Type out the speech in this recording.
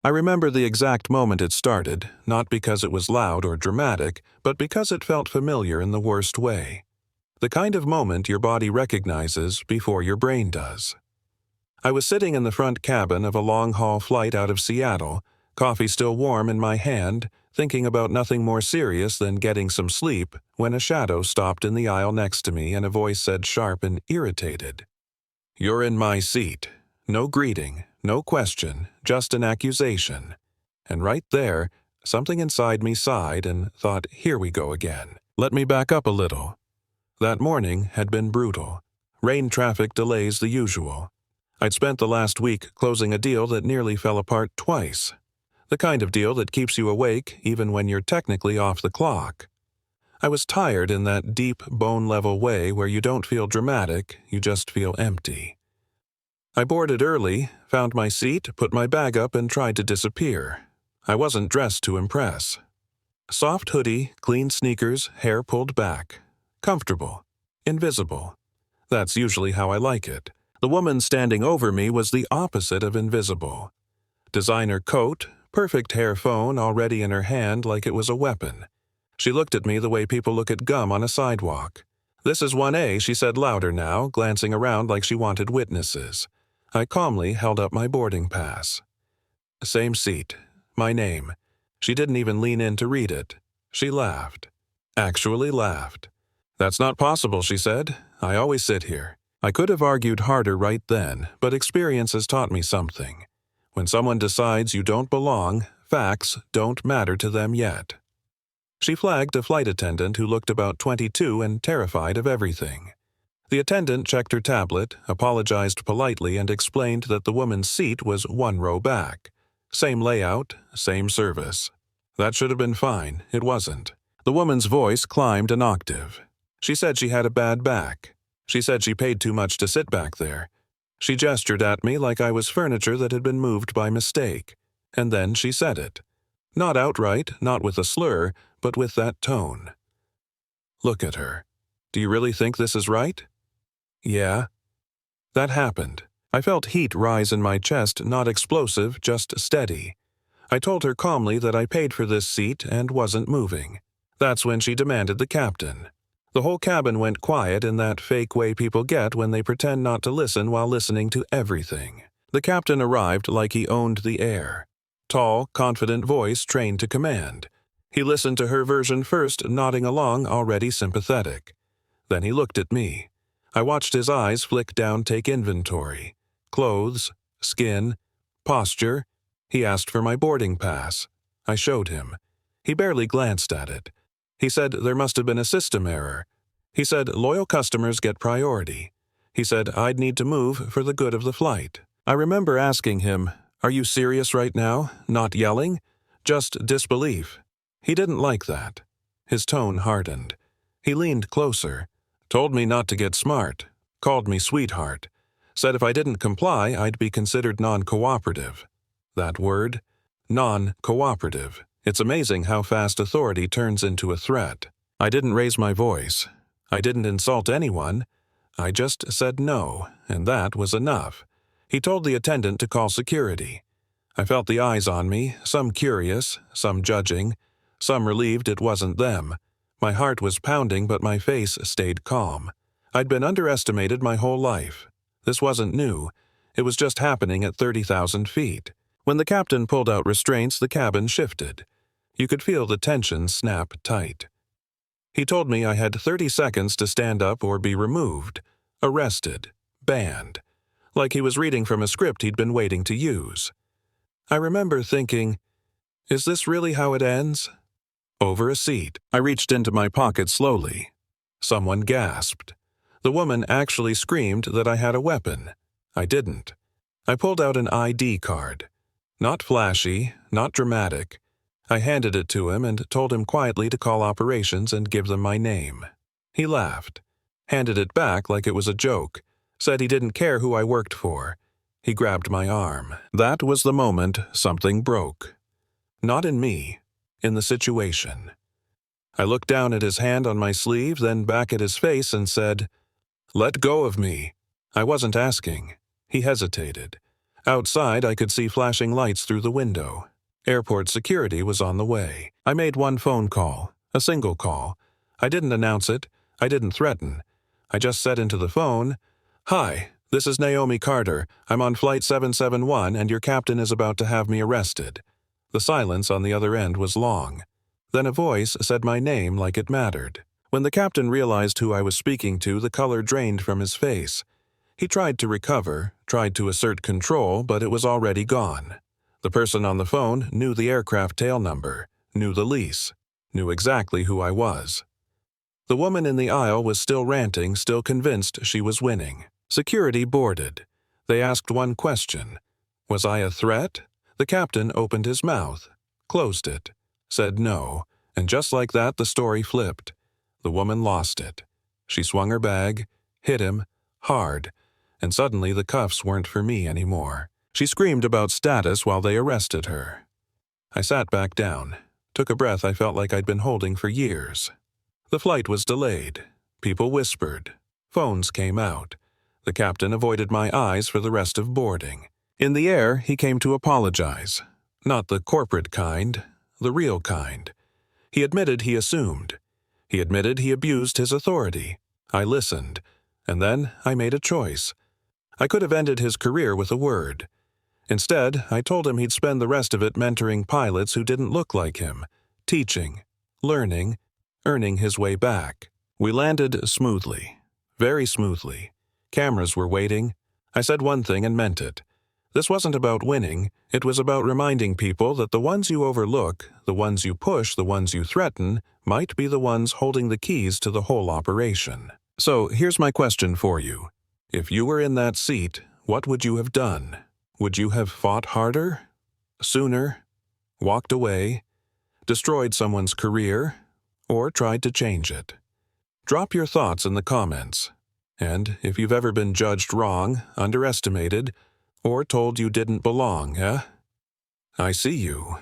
I remember the exact moment it started, not because it was loud or dramatic, but because it felt familiar in the worst way. The kind of moment your body recognizes before your brain does. I was sitting in the front cabin of a long-haul flight out of Seattle, coffee still warm in my hand, thinking about nothing more serious than getting some sleep, when a shadow stopped in the aisle next to me and a voice said sharp and irritated, "You're in my seat." No greeting, no question, just an accusation. And right there, something inside me sighed and thought, here we go again. Let me back up a little. That morning had been brutal. Rain traffic delays the usual. I'd spent the last week closing a deal that nearly fell apart twice. The kind of deal that keeps you awake even when you're technically off the clock. I was tired in that deep, bone-level way where you don't feel dramatic, you just feel empty. I boarded early, found my seat, put my bag up, and tried to disappear. I wasn't dressed to impress. Soft hoodie, clean sneakers, hair pulled back. Comfortable. Invisible. That's usually how I like it. The woman standing over me was the opposite of invisible. Designer coat, perfect hair phone already in her hand like it was a weapon. She looked at me the way people look at gum on a sidewalk. "This is 1A, she said louder now, glancing around like she wanted witnesses. I calmly held up my boarding pass. Same seat. My name. She didn't even lean in to read it. She laughed. Actually laughed. "That's not possible," she said. "I always sit here." I could have argued harder right then, but experience has taught me something. When someone decides you don't belong, facts don't matter to them yet. She flagged a flight attendant who looked about 22 and terrified of everything. The attendant checked her tablet, apologized politely, and explained that the woman's seat was one row back. Same layout, same service. That should have been fine. It wasn't. The woman's voice climbed an octave. She said she had a bad back. She said she paid too much to sit back there. She gestured at me like I was furniture that had been moved by mistake. And then she said it. Not outright, not with a slur, but with that tone. Look at her. Do you really think this is right? Yeah. That happened. I felt heat rise in my chest, not explosive, just steady. I told her calmly that I paid for this seat and wasn't moving. That's when she demanded the captain. The whole cabin went quiet in that fake way people get when they pretend not to listen while listening to everything. The captain arrived like he owned the air. Tall, confident voice trained to command. He listened to her version first, nodding along, already sympathetic. Then he looked at me. I watched his eyes flick down, take inventory. Clothes, skin, posture. He asked for my boarding pass. I showed him. He barely glanced at it. He said there must have been a system error. He said loyal customers get priority. He said I'd need to move for the good of the flight. I remember asking him, "Are you serious right now? Not yelling? Just disbelief?" He didn't like that. His tone hardened. He leaned closer. Told me not to get smart. Called me sweetheart. Said if I didn't comply, I'd be considered non-cooperative. That word? Non-cooperative. It's amazing how fast authority turns into a threat. I didn't raise my voice. I didn't insult anyone. I just said no, and that was enough. He told the attendant to call security. I felt the eyes on me, some curious, some judging, some relieved it wasn't them. My heart was pounding, but my face stayed calm. I'd been underestimated my whole life. This wasn't new. It was just happening at 30,000 feet. When the captain pulled out restraints, the cabin shifted. You could feel the tension snap tight. He told me I had 30 seconds to stand up or be removed, arrested, banned, like he was reading from a script he'd been waiting to use. I remember thinking, is this really how it ends? Over a seat. I reached into my pocket slowly. Someone gasped. The woman actually screamed that I had a weapon. I didn't. I pulled out an ID card. Not flashy, not dramatic. I handed it to him and told him quietly to call operations and give them my name. He laughed, handed it back like it was a joke, said he didn't care who I worked for. He grabbed my arm. That was the moment something broke. Not in me, in the situation. I looked down at his hand on my sleeve, then back at his face and said, "Let go of me." I wasn't asking. He hesitated. Outside, I could see flashing lights through the window. Airport security was on the way. I made one phone call, a single call. I didn't announce it. I didn't threaten. I just said into the phone, "Hi, this is Naomi Carter. I'm on Flight 771 and your captain is about to have me arrested." The silence on the other end was long. Then a voice said my name like it mattered. When the captain realized who I was speaking to, the color drained from his face. He tried to recover, tried to assert control, but it was already gone. The person on the phone knew the aircraft tail number, knew the lease, knew exactly who I was. The woman in the aisle was still ranting, still convinced she was winning. Security boarded. They asked one question. Was I a threat? The captain opened his mouth, closed it, said no, and just like that the story flipped. The woman lost it. She swung her bag, hit him, hard, and suddenly the cuffs weren't for me anymore. She screamed about status while they arrested her. I sat back down, took a breath I felt like I'd been holding for years. The flight was delayed. People whispered. Phones came out. The captain avoided my eyes for the rest of boarding. In the air, he came to apologize. Not the corporate kind, the real kind. He admitted he assumed. He admitted he abused his authority. I listened, and then I made a choice. I could have ended his career with a word. Instead, I told him he'd spend the rest of it mentoring pilots who didn't look like him, teaching, learning, earning his way back. We landed smoothly, very smoothly. Cameras were waiting. I said one thing and meant it. This wasn't about winning. It was about reminding people that the ones you overlook, the ones you push, the ones you threaten, might be the ones holding the keys to the whole operation. So here's my question for you. If you were in that seat, what would you have done? Would you have fought harder? Sooner? Walked away? Destroyed someone's career? Or tried to change it? Drop your thoughts in the comments. And if you've ever been judged wrong, underestimated, or told you didn't belong, I see you.